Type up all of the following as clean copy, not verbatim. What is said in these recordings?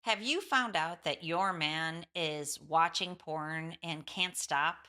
Have you found out that your man is watching porn and can't stop?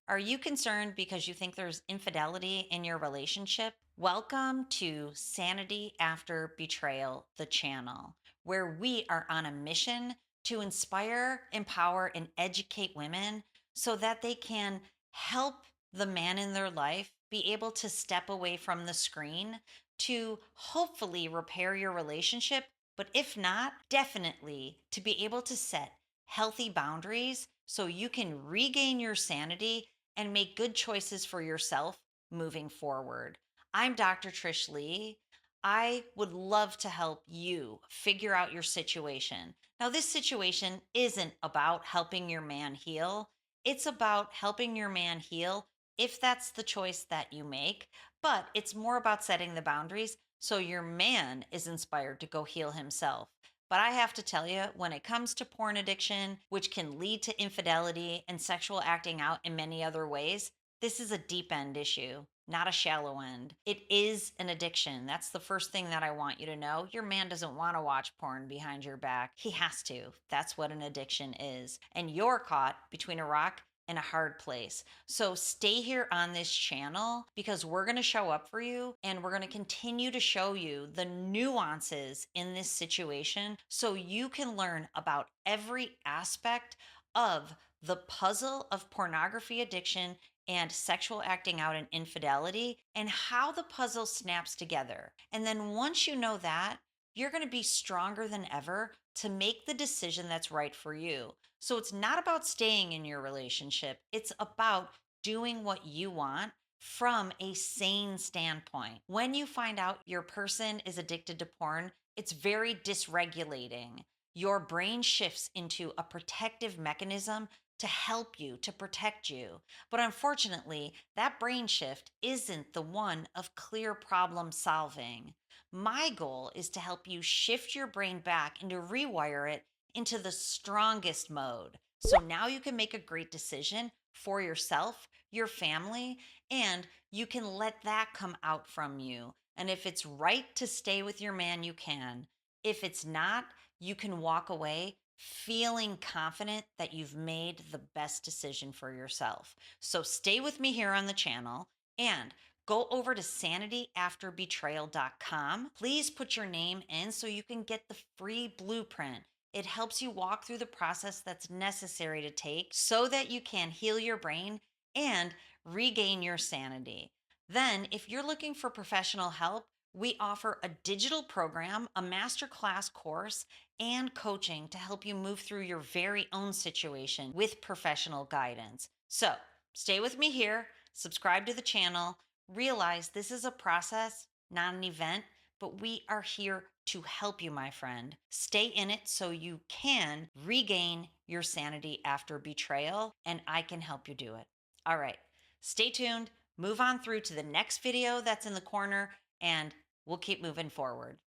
Are you concerned because you think there's infidelity in your relationship? Welcome to Sanity After Betrayal, the channel, where we are on a mission to inspire, empower, and educate women so that they can help the man in their life be able to step away from the screen to hopefully repair your relationship, but if not, definitely to be able to set healthy boundaries so you can regain your sanity and make good choices for yourself moving forward. I'm Dr. Trish Leigh. I would love to help you figure out your situation. Now, this situation isn't about helping your man heal, it's about helping your man heal if that's the choice that you make, but it's more about setting the boundaries so your man is inspired to go heal himself. But I have to tell you, when it comes to porn addiction, which can lead to infidelity and sexual acting out in many other ways, this is a deep end issue, not a shallow end. It is an addiction. That's the first thing that I want you to know. Your man doesn't want to watch porn behind your back. He has to. That's what an addiction is. And you're caught between a rock in a hard place. So stay here on this channel because we're going to show up for you and we're going to continue to show you the nuances in this situation so you can learn about every aspect of the puzzle of pornography addiction and sexual acting out and infidelity and how the puzzle snaps together. And then once you know that, you're going to be stronger than ever to make the decision that's right for you. So it's not about staying in your relationship, it's about doing what you want from a sane standpoint. When you find out your person is addicted to porn, it's very dysregulating. Your brain shifts into a protective mechanism to help you, to protect you. But unfortunately, that brain shift isn't the one of clear problem solving. My goal is to help you shift your brain back and to rewire it into the strongest mode. So now you can make a great decision for yourself, your family, and you can let that come out from you. And if it's right to stay with your man, you can. If it's not, you can walk away feeling confident that you've made the best decision for yourself. So stay with me here on the channel and go over to sanityafterbetrayal.com. Please put your name in so you can get the free blueprint. It helps you walk through the process that's necessary to take so that you can heal your brain and regain your sanity. Then, if you're looking for professional help, we offer a digital program, a masterclass course, and coaching to help you move through your very own situation with professional guidance. So, stay with me here, subscribe to the channel, realize this is a process, not an event, but we are here to help you, my friend. Stay in it so you can regain your sanity after betrayal, and I can help you do it. All right, stay tuned, move on through to the next video that's in the corner, and we'll keep moving forward.